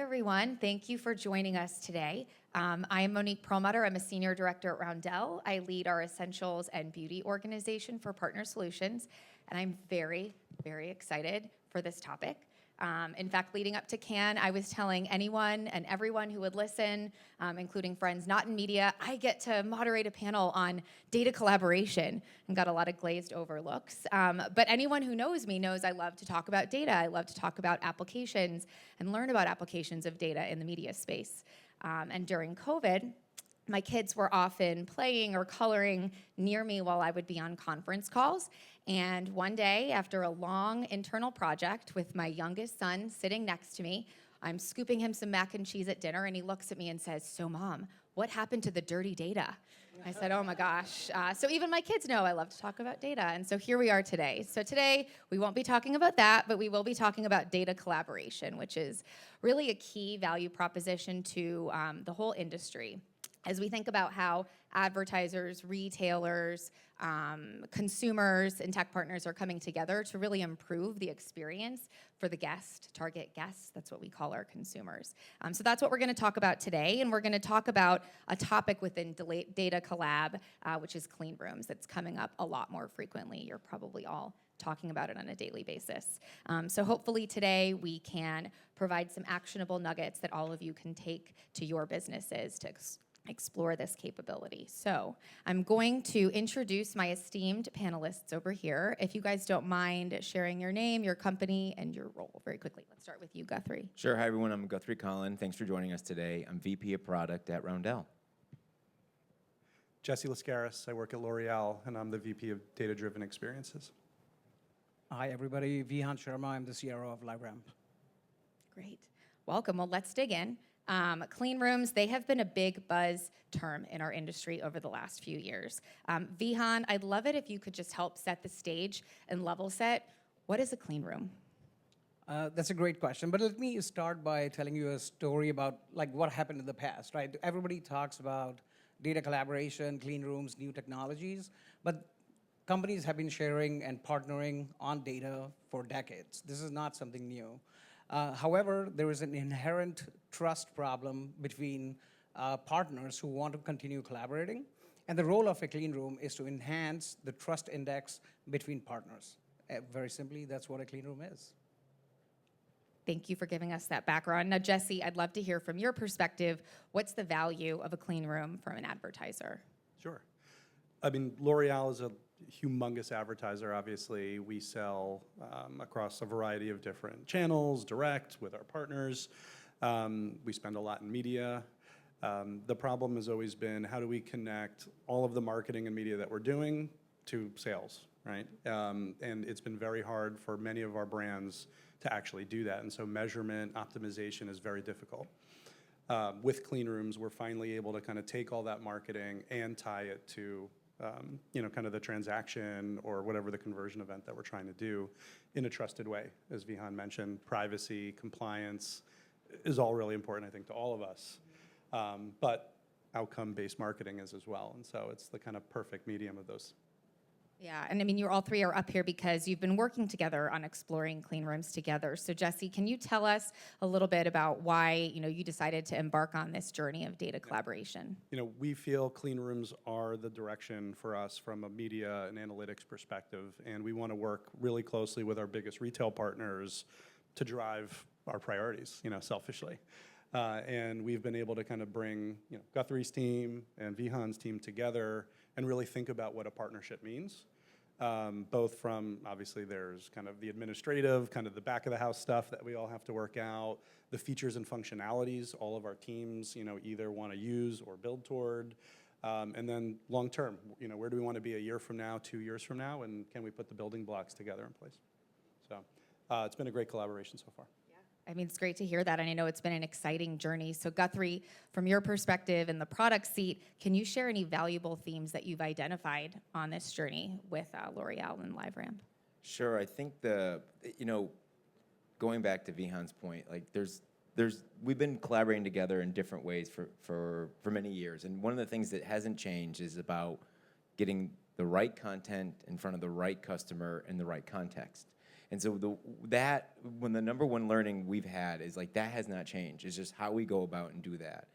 everyone. Thank you for joining us today. I am Monique Perlmutter. I'm a senior director at Roundel. I lead our essentials and beauty organization for Partner Solutions, and I'm very, very excited for this topic. In fact, leading up to Cannes, I was telling anyone and everyone who would listen, including friends not in media, I get to moderate a panel on data collaboration, and got a lot of glazed over looks. But anyone who knows me knows I love to talk about data. I love to talk about applications and learn about applications of data in the media space. And during COVID, my kids were often playing or coloring near me while I would be on conference calls. And one day, after a long internal project with my youngest son sitting next to me, I'm scooping him some mac and cheese at dinner, and he looks at me and says, "So, Mom, what happened to the dirty data?" I said, "Oh my gosh." So even my kids know I love to talk about data, and so here we are today. So today, we won't be talking about that, but we will be talking about data collaboration, which is really a key value proposition to the whole industry. As we think about how advertisers, retailers, consumers, and tech partners are coming together to really improve the experience for the guest, target guests, that's what we call our consumers. So that's what we're gonna talk about today, and we're gonna talk about a topic within data collab, which is clean rooms. That's coming up a lot more frequently. You're probably all talking about it on a daily basis. So hopefully today we can provide some actionable nuggets that all of you can take to your businesses to explore this capability. So I'm going to introduce my esteemed panelists over here. If you guys don't mind sharing your name, your company, and your role very quickly. Let's start with you, Guthrie. Sure. Hi, everyone. I'm Guthrie Colins. Thanks for joining us today. I'm VP of Product at Roundel. Jesse Laskaris. I work at L'Oreal, and I'm the VP of Data-Driven Experiences. Hi, everybody. Vihan Sharma. I'm the CRO of LiveRamp. Great. Welcome. Well, let's dig in. Clean rooms, they have been a big buzz term in our industry over the last few years. Vihan, I'd love it if you could just help set the stage and level set. What is a clean room? That's a great question, but let me start by telling you a story about like what happened in the past, right? Everybody talks about data collaboration, clean rooms, new technologies, but companies have been sharing and partnering on data for decades. This is not something new. However, there is an inherent trust problem between partners who want to continue collaborating, and the role of a clean room is to enhance the trust index between partners. Very simply, that's what a clean room is. Thank you for giving us that background. Now, Jesse, I'd love to hear from your perspective, what's the value of a clean room from an advertiser? Sure. I mean, L'Oreal is a humongous advertiser, obviously. We sell across a variety of different channels, direct, with our partners. We spend a lot in media. The problem has always been, how do we connect all of the marketing and media that we're doing to sales, right? And it's been very hard for many of our brands to actually do that. And so measurement, optimization is very difficult. With clean rooms, we're finally able to kind of take all that marketing and tie it to kind of the transaction or whatever the conversion event that we're trying to do in a trusted way. As Vihan mentioned, privacy, compliance is all really important, I think, to all of us. But outcome-based marketing is as well. And so it's the kind of perfect medium of those. Yeah, and I mean, you all three are up here because you've been working together on exploring clean rooms together. So Jesse, can you tell us a little bit about why you decided to embark on this journey of data collaboration? We feel clean rooms are the direction for us from a media and analytics perspective, and we want to work really closely with our biggest retail partners to drive our priorities, selfishly. And we've been able to kind of bring Guthrie's team and Vihan's team together and really think about what a partnership means. Both from, obviously, there's kind of the administrative, kind of the back of the house stuff that we all have to work out, the features and functionalities all of our teams either want to use or build toward, and then long term, where do we want to be a year from now, 2 years from now, and can we put the building blocks together in place? So it's been a great collaboration so far. I mean, it's great to hear that, and I know it's been an exciting journey. So Guthrie, from your perspective in the product seat, can you share any valuable themes that you've identified on this journey with L'Oreal and LiveRamp? Sure. I think going back to Vihan's point, like we've been collaborating together in different ways for many years, and one of the things that hasn't changed is about getting the right content in front of the right customer in the right context. And so when the number one learning we've had is like, that has not changed. It's just how we go about and do that.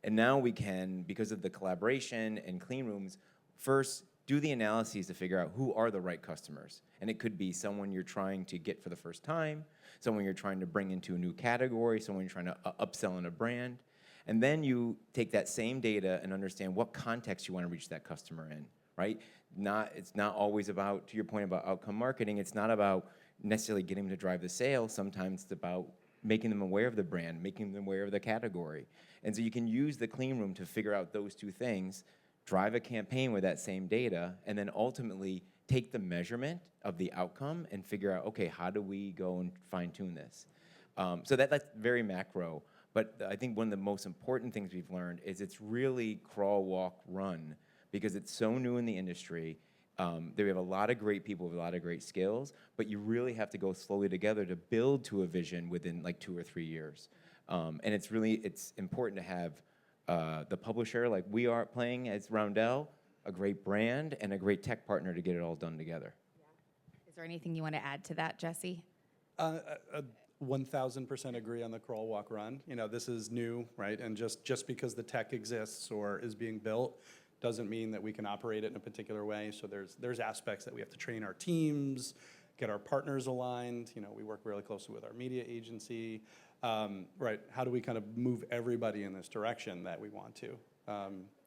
And now we can, because of the collaboration and clean rooms, first do the analyses to figure out who are the right customers. And it could be someone you're trying to get for the first time, someone you're trying to bring into a new category, someone you're trying to upsell in a brand. And then you take that same data and understand what context you want to reach that customer in, right? It's not always about, to your point about outcome marketing, it's not about necessarily getting them to drive the sale. Sometimes it's about making them aware of the brand, making them aware of the category. And so you can use the clean room to figure out those two things, drive a campaign with that same data, and then ultimately take the measurement of the outcome and figure out, okay, how do we go and fine-tune this? So that's very macro. But I think one of the most important things we've learned is it's really crawl, walk, run, because it's so new in the industry. We have a lot of great people with a lot of great skills, but you really have to go slowly together to build to a vision within like 2 or 3 years. And it's important to have the publisher, like we are playing as Roundel, a great brand, and a great tech partner to get it all done together. Yeah. Is there anything you want to add to that, Jesse? 1000% agree on the crawl, walk, run. You know, this is new, right? And just because the tech exists or is being built doesn't mean that we can operate it in a particular way. So there's aspects that we have to train our teams, get our partners aligned. You know, we work really closely with our media agency. Right, how do we kind of move everybody in this direction that we want to?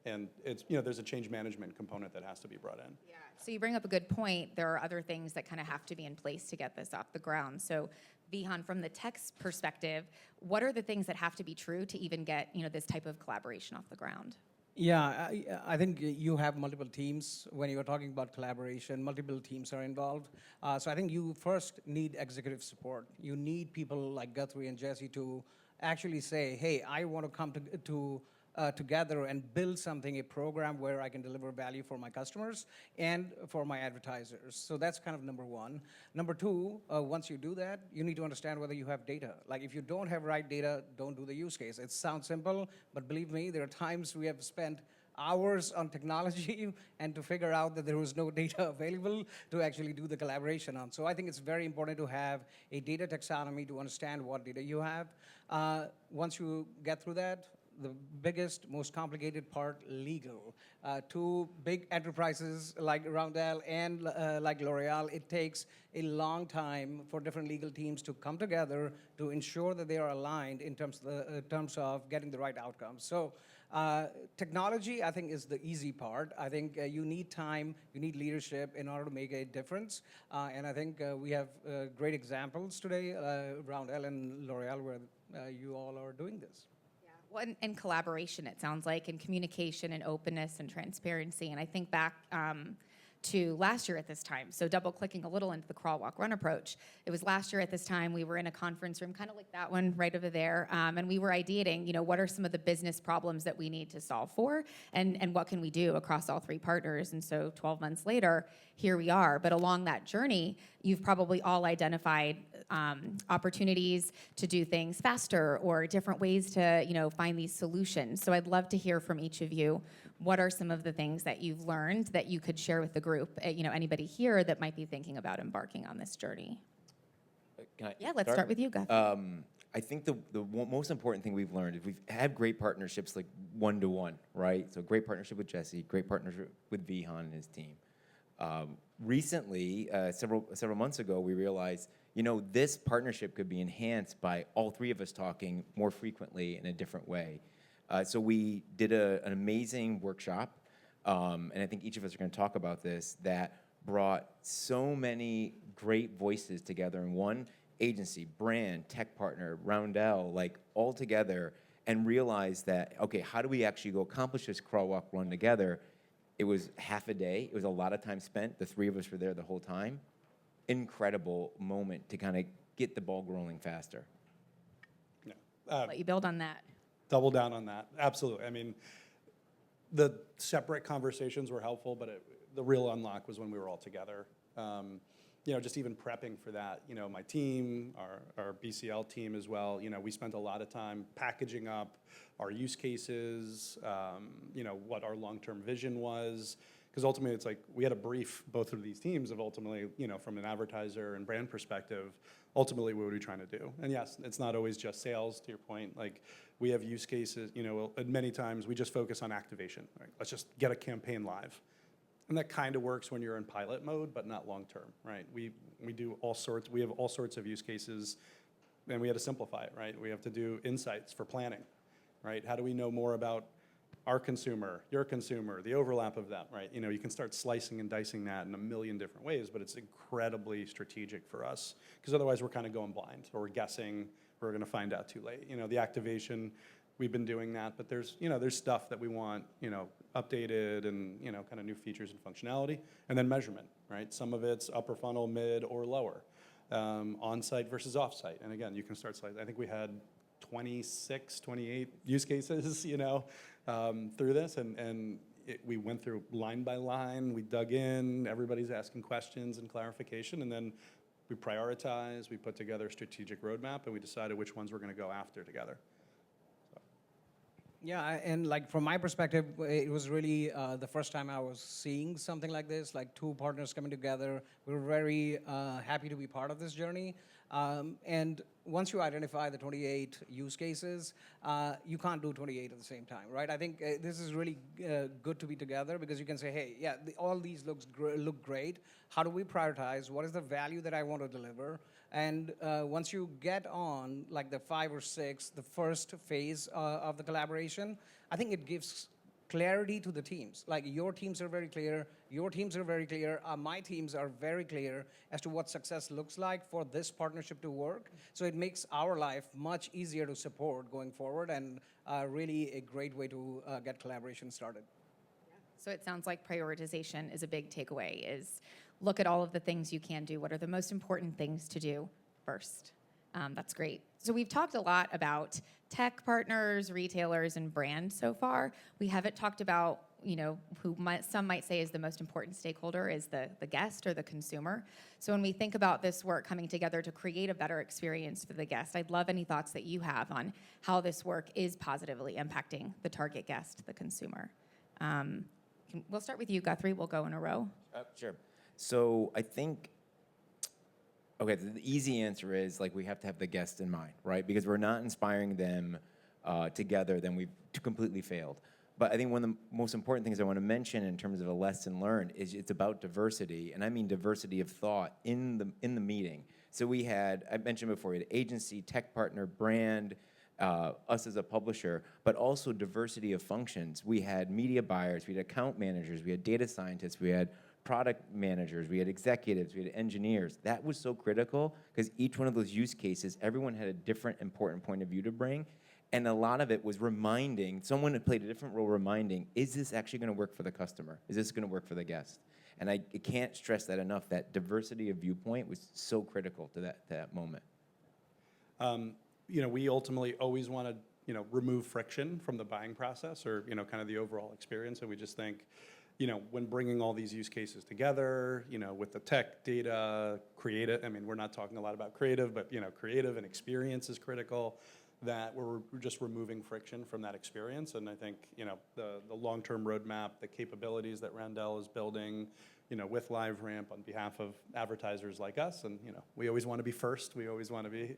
And it's, you know, there's a change management component that has to be brought in. Yeah. So you bring up a good point. There are other things that kind of have to be in place to get this off the ground. So Vihan, from the tech's perspective, what are the things that have to be true to even get, you know, this type of collaboration off the ground? Yeah, I think you have multiple teams. When you're talking about collaboration, multiple teams are involved. So I think you first need executive support. You need people like Guthrie and Jesse to actually say, hey, I want to come together and build something, a program where I can deliver value for my customers and for my advertisers. So that's kind of number one. Number two, once you do that, you need to understand whether you have data. Like if you don't have right data, don't do the use case. It sounds simple, but believe me, there are times we have spent hours on technology and to figure out that there was no data available to actually do the collaboration on. So I think it's very important to have a data taxonomy to understand what data you have. Once you get through that, the biggest, most complicated part, legal. Two big enterprises like Roundel and like L'Oreal, it takes a long time for different legal teams to come together to ensure that they are aligned in terms of getting the right outcomes. So technology, I think, is the easy part. I think you need time, you need leadership in order to make a difference. And I think we have great examples today, Roundel and L'Oreal, where you all are doing this. Well, and collaboration, it sounds like, and communication and openness and transparency. And I think back to last year at this time, so double clicking a little into the crawl, walk, run approach. It was last year at this time, we were in a conference room, kind of like that one right over there, and we were ideating, you know, what are some of the business problems that we need to solve for, and what can we do across all three partners. And so 12 months later, here we are. But along that journey, you've probably all identified opportunities to do things faster or different ways to, you know, find these solutions. So I'd love to hear from each of you. What are some of the things that you've learned that you could share with the group? You know, anybody here that might be thinking about embarking on this journey? Yeah, let's start with you, Guthrie. I think the most important thing we've learned is we've had great partnerships, like one-to-one, right? So great partnership with Jesse, great partnership with Vihan and his team. Recently, several months ago, we realized, you know, this partnership could be enhanced by all three of us talking more frequently in a different way. So we did an amazing workshop, and I think each of us are going to talk about this, that brought so many great voices together in one agency, brand, tech partner, Roundel, like all together, and realized that, okay, how do we actually go accomplish this crawl, walk, run together? It was half a day. It was a lot of time spent. The three of us were there the whole time. Incredible moment to kind of get the ball rolling faster. Yeah. Let you build on that. Double down on that. Absolutely. I mean, the separate conversations were helpful, but the real unlock was when we were all together. You know, just even prepping for that, you know, my team, our BCL team as well, you know, we spent a lot of time packaging up our use cases, you know, what our long-term vision was, Because ultimately, it's like we had to brief both of these teams of ultimately, from an advertiser and brand perspective, ultimately what are we trying to do? And yes, it's not always just sales, to your point. Like we have use cases, and many times we just focus on activation. Right? Let's just get a campaign live. And that kind of works when you're in pilot mode, but not long term, right? We do all sorts, we have all sorts of use cases, and we had to simplify it, right? We have to do insights for planning, right? How do we know more about our consumer, your consumer, the overlap of that, right? You can start slicing and dicing that in a million different ways, but it's incredibly strategic for us, because otherwise we're kind of going blind, or we're guessing, we're gonna find out too late. The activation, we've been doing that, but there's stuff that we want, updated and, kind of new features and functionality, and then measurement, right? Some of it's upper funnel, mid, or lower, on-site versus off-site. And again, you can start slicing. I think we had 26, 28 use cases, through this, and we went through line by line, we dug in, everybody's asking questions and clarification, and then we prioritized, we put together a strategic roadmap, and we decided which ones we're gonna go after together. Yeah, and like from my perspective, it was really the first time I was seeing something like this, like two partners coming together. We were very happy to be part of this journey. And once you identify the 28 use cases, you can't do 28 at the same time, right? I think this is really good to be together, because you can say, hey, yeah, all these look great. How do we prioritize? What is the value that I want to deliver? And once you get on like the 5 or 6, the first phase of the collaboration, I think it gives clarity to the teams. Like your teams are very clear, your teams are very clear, my teams are very clear as to what success looks like for this partnership to work. So it makes our life much easier to support going forward, and really a great way to get collaboration started. So it sounds like prioritization is a big takeaway, is look at all of the things you can do. What are the most important things to do first? That's great. So we've talked a lot about tech partners, retailers, and brands so far. We haven't talked about, some might say is the most important stakeholder is the guest or the consumer. So when we think about this work coming together to create a better experience for the guest, I'd love any thoughts that you have on how this work is positively impacting the target guest, the consumer. We'll start with you, Guthrie. We'll go in a row. Sure. So I think, okay, the easy answer is we have to have the guest in mind, right? Because we're not inspiring them together, then we've completely failed. But I think one of the most important things I want to mention in terms of a lesson learned is it's about diversity, and I mean diversity of thought in the meeting. So I mentioned before, we had agency, tech partner, brand, us as a publisher, but also diversity of functions. We had media buyers, we had account managers, we had data scientists, we had product managers, we had executives, we had engineers. That was so critical, because each one of those use cases, everyone had a different important point of view to bring. And a lot of it was someone had played a different role reminding, is this actually gonna work for the customer? Is this gonna work for the guest? And I can't stress that enough, that diversity of viewpoint was so critical to that moment. We ultimately always want to, remove friction from the buying process, or, kind of the overall experience. And we just think, when bringing all these use cases together, with the tech, data, creative, we're not talking a lot about creative, but, creative and experience is critical, that we're just removing friction from that experience. And I think, the long-term roadmap, the capabilities that Roundel is building, with LiveRamp on behalf of advertisers like us, and, we always want to be first, we always want to be,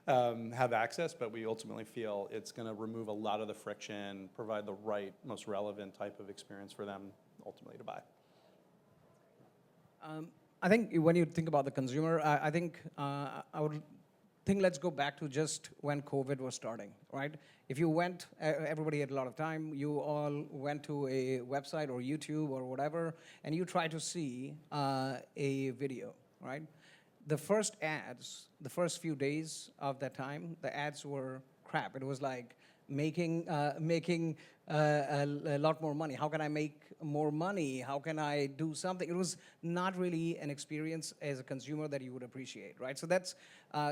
have access, but we ultimately feel it's going to remove a lot of the friction, provide the right, most relevant type of experience for them ultimately to buy. I think when you think about the consumer, I think I would think let's go back to just when COVID was starting, right? If you went, everybody had a lot of time, you all went to a website or YouTube or whatever, and you tried to see a video, right? The first ads, the first few days of that time, the ads were crap. It was like making a lot more money. How can I make more money? How can I do something? It was not really an experience as a consumer that you would appreciate, right? So that's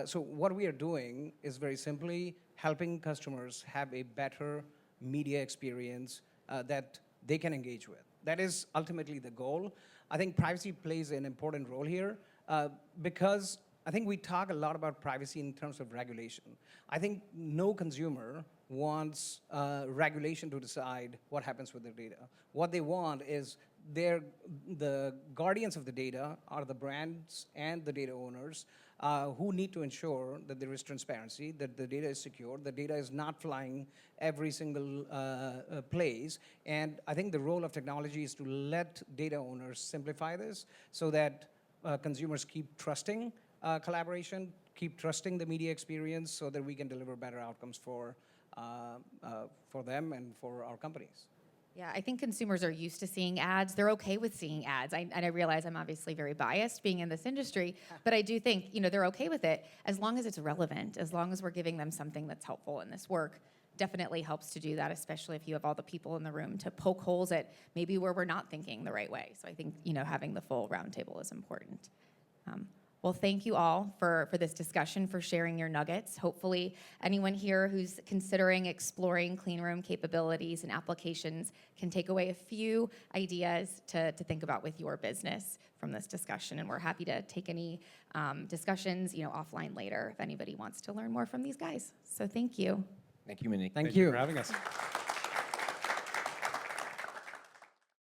so what we are doing is very simply helping customers have a better media experience that they can engage with. That is ultimately the goal. I think privacy plays an important role here because I think we talk a lot about privacy in terms of regulation. I think no consumer wants regulation to decide what happens with their data. What they want is the guardians of the data are the brands and the data owners who need to ensure that there is transparency, that the data is secure, the data is not flying every single place. And I think the role of technology is to let data owners simplify this so that consumers keep trusting collaboration, keep trusting the media experience so that we can deliver better outcomes for them and for our companies. Yeah, I think consumers are used to seeing ads. They're okay with seeing ads. And I realize I'm obviously very biased being in this industry, but I do think, they're okay with it as long as it's relevant, as long as we're giving them something that's helpful. And this work definitely helps to do that, especially if you have all the people in the room to poke holes at maybe where we're not thinking the right way. So I think, having the full roundtable is important. Well, thank you all for this discussion, for sharing your nuggets. Hopefully, anyone here who's considering exploring clean room capabilities and applications can take away a few ideas to think about with your business from this discussion. And we're happy to take any discussions, offline later if anybody wants to learn more from these guys. So thank you. Thank you, Monique. Thank Thank you you for having us.